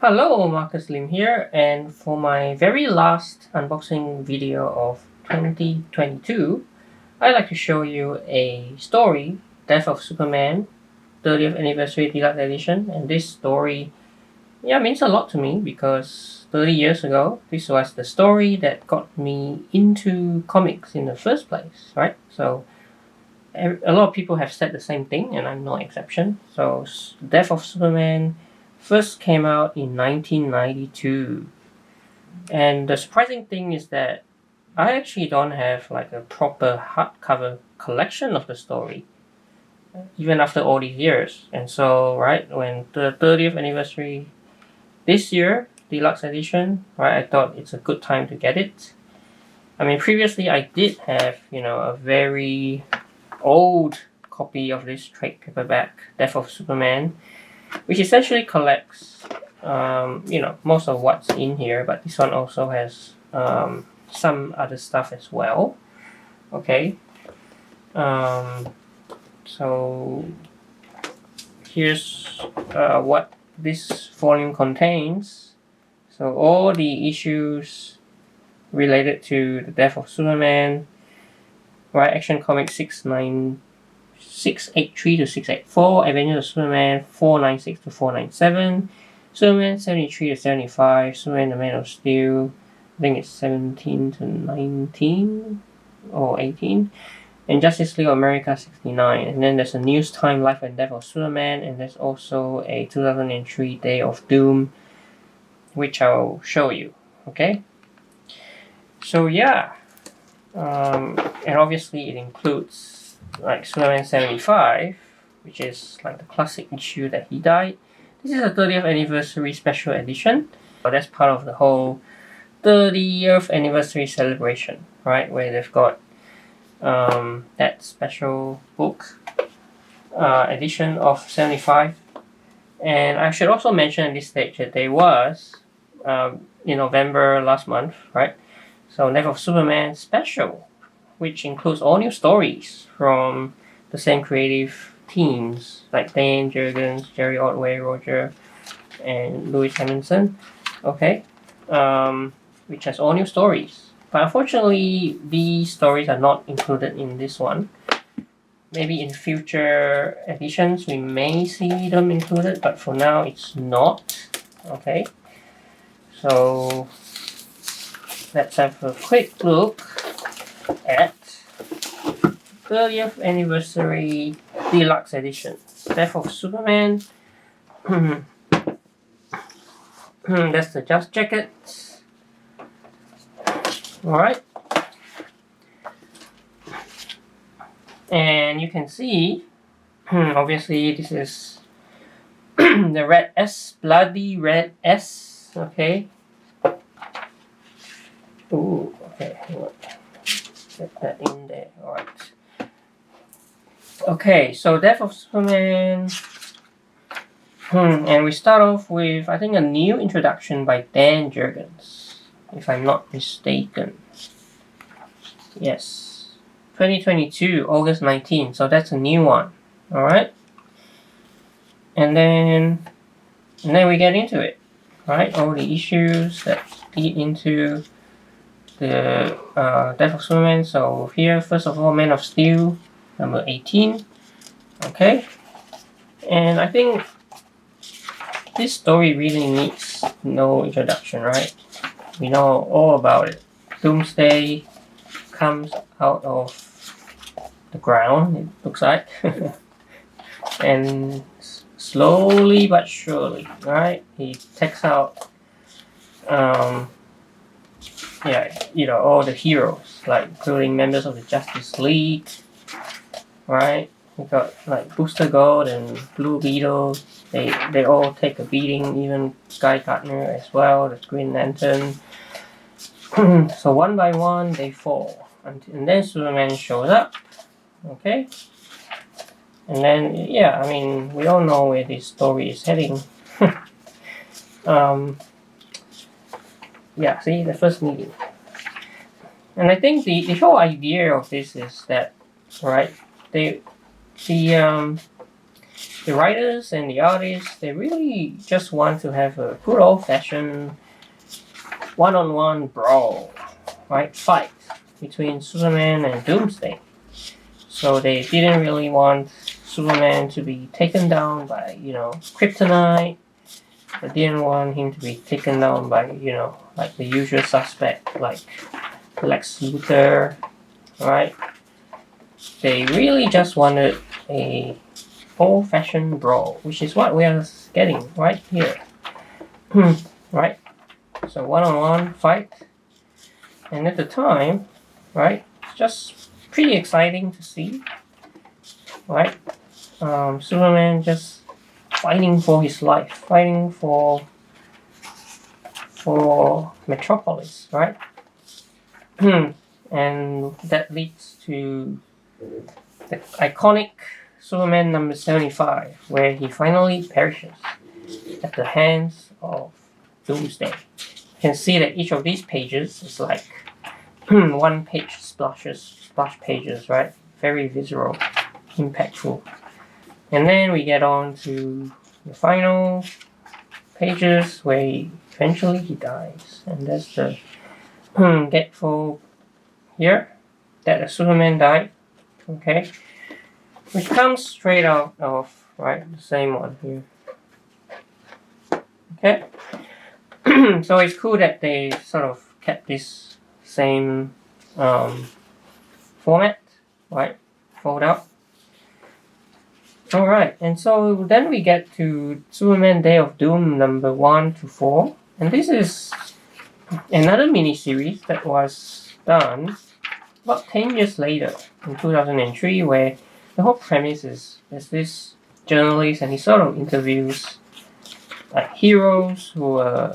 Hello, Marcus Lim here, and for my very last unboxing video of 2022, I'd like to show you a story, Death of Superman, 30th Anniversary Deluxe Edition, and this story, means a lot to me because 30 years ago, this was the story that got me into comics in the first place, right? So, a lot of people have said the same thing, and I'm no exception. So, Death of Superman first came out in 1992. And the surprising thing is that I actually don't have like a proper hardcover collection of the story, even after all these years. And so, right, when the 30th anniversary this year, deluxe edition, right, I thought it's a good time to get it. I mean, previously I did have, a very old copy of this trade paperback, Death of Superman, which essentially collects, most of what's in here, but this one also has some other stuff as well. Okay. So here's what this volume contains. So all the issues related to the Death of Superman, right? Action Comics 683 to 684, Avengers of Superman 496 to 497, Superman 73 to 75, Superman the Man of Steel, I think it's 17 to 19 or 18, and Justice League of America 69. And then there's a News Time Life and Death of Superman, and there's also a 2003 Day of Doom, which I'll show you. Okay? So yeah. And obviously it includes like Superman 75, which is like the classic issue that he died. This is a 30th anniversary special edition. So that's part of the whole 30th anniversary celebration, right? Where they've got that special book edition of 75. And I should also mention at this stage that there was, in November last month, right? So Death of Superman special, which includes all new stories from the same creative teams like Dan Jurgens, Jerry Otway, Roger, and Louis Simonson. Okay, which has all new stories. But unfortunately, these stories are not included in this one. Maybe in future editions we may see them included, but for now it's not. Okay, so let's have a quick look at 30th anniversary deluxe edition, Death of Superman. That's the Just Jacket. Alright. And you can see, obviously this is the red S, bloody red S. Okay. Ooh, okay. Get that in there. Alright. Okay, so Death of Superman. And we start off with, I think, a new introduction by Dan Jurgens, if I'm not mistaken. Yes. 2022, August 19. So that's a new one. Alright. And then we get into it. Right? All the issues that lead into the Death of Superman. So here, first of all, Man of Steel, number 18. Okay. And I think this story really needs no introduction, right? We know all about it. Doomsday comes out of the ground, it looks like. And slowly but surely, right? He takes out all the heroes, like including members of the Justice League, right? We got like Booster Gold and Blue Beetle. They all take a beating, even Guy Gardner as well, the Green Lantern. So one by one they fall, and then Superman shows up. Okay, and then we all know where this story is heading. See the first meeting, and I think the whole idea of this is that, right? the writers and the artists, they really just want to have a good old-fashioned one-on-one brawl, right? Fight between Superman and Doomsday. So they didn't really want Superman to be taken down by, kryptonite. They didn't want him to be taken down by, like the usual suspect, like Lex Luthor, right? They really just wanted a old-fashioned brawl, which is what we are getting right here. Right? So one-on-one fight. And at the time, right, it's just pretty exciting to see. Right? Superman just fighting for his life, fighting for Metropolis, right? And that leads to the iconic Superman number 75, where he finally perishes at the hands of Doomsday. You can see that each of these pages is like one-page splash pages, right? Very visceral, impactful. And then we get on to the final pages where eventually he dies. And that's the getful here that the Superman died. Okay, which comes straight out of, right, the same one here. Okay, so it's cool that they sort of kept this same format, right, fold out. Alright, and so then we get to Superman Day of Doom number 1 to 4, and this is another mini-series that was done about 10 years later, in 2003, where the whole premise is there's this journalist and he sort of interviews like heroes who were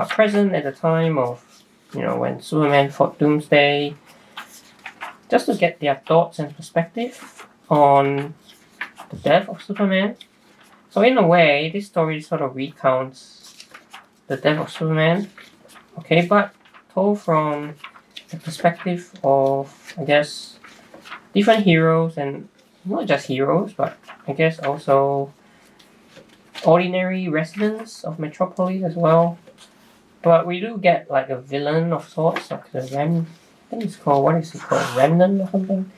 present at the time of, when Superman fought Doomsday, just to get their thoughts and perspective on the death of Superman. So in a way, this story sort of recounts the death of Superman, okay, but told from the perspective of, I guess, different heroes, and not just heroes, but I guess also ordinary residents of Metropolis as well. But we do get like a villain of sorts, like the I think it's called, what is it called, Remnant or something?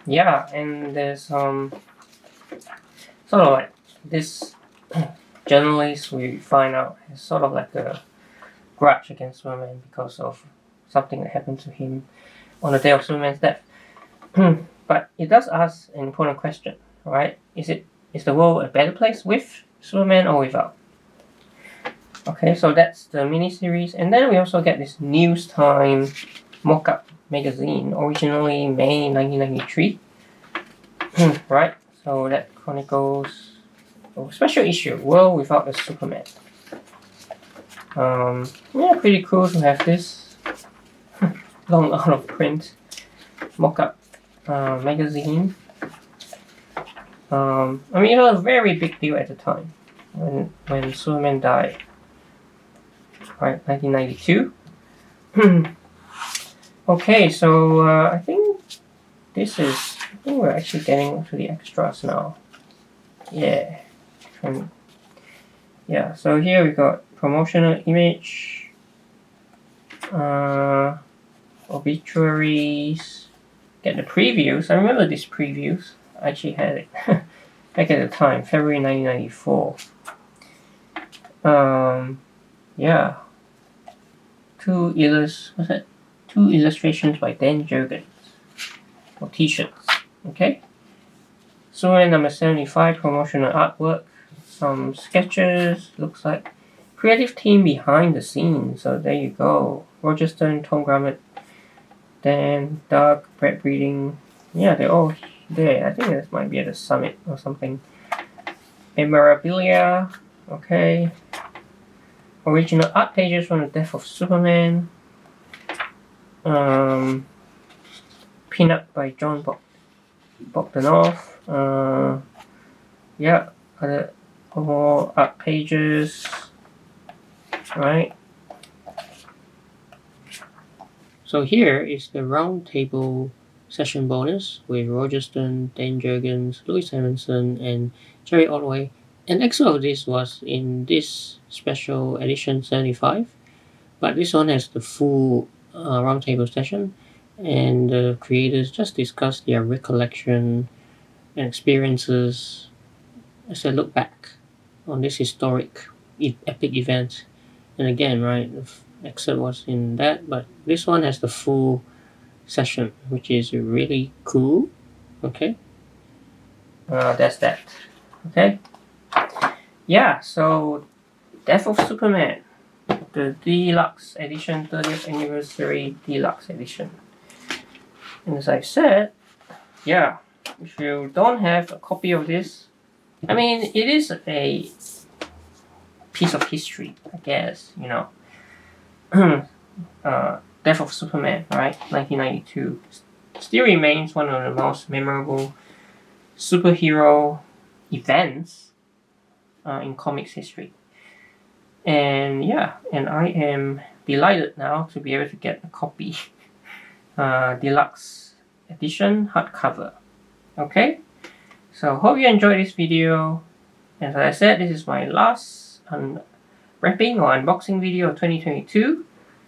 Yeah, and there's sort of like this journalist, we find out, is sort of like a grudge against Superman because of something that happened to him on the day of Superman's death. But it does ask an important question, right? Is the world a better place with Superman or without? Okay, so that's the mini-series. And then we also get this News Time mock-up magazine, originally May 1993. Right? So that chronicles a special issue, World Without a Superman. Yeah, pretty cool to have this long out of print mock-up magazine. I mean, it was a very big deal at the time when Superman died. Right, 1992. Okay, so I think we're actually getting to the extras now. Yeah. Yeah, so here we got promotional image, obituaries, get the previews. I remember these previews. I actually had it back at the time, February 1994. Yeah. Two illustrations by Dan Jurgens for t-shirts. Okay. Superman number 75 promotional artwork, some sketches, looks like creative team behind the scenes. So there you go. Roger Stern, Tom Grummett, Dan, Doug, Brett Breeding. Yeah, they're all there. I think this might be at a summit or something. Memorabilia. Okay. Original art pages from the death of Superman. Peanut by John Bogdanoff. Yeah, other more art pages. Right. So here is the round table session bonus with Roger Stern, Dan Jurgens, Louis Simonson, and Jerry Otway. An extra of this was in this special edition 75, but this one has the full roundtable session, and the creators just discuss their recollection and experiences as they look back on this historic, epic event. And again, right, the excerpt was in that, but this one has the full session, which is really cool. Okay, that's that. Okay, yeah. So, Death of Superman, the deluxe edition, 30th anniversary deluxe edition. And as I said, yeah, if you don't have a copy of this, I mean, it is a piece of history, I guess, you know. Death of Superman, right? 1992. Still remains one of the most memorable superhero events in comics history. And yeah, and I am delighted now to be able to get a copy. Deluxe edition hardcover. Okay? So hope you enjoyed this video. As I said, this is my last unwrapping or unboxing video of 2022.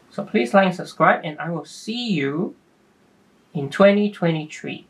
So please like and subscribe, and I will see you in 2023.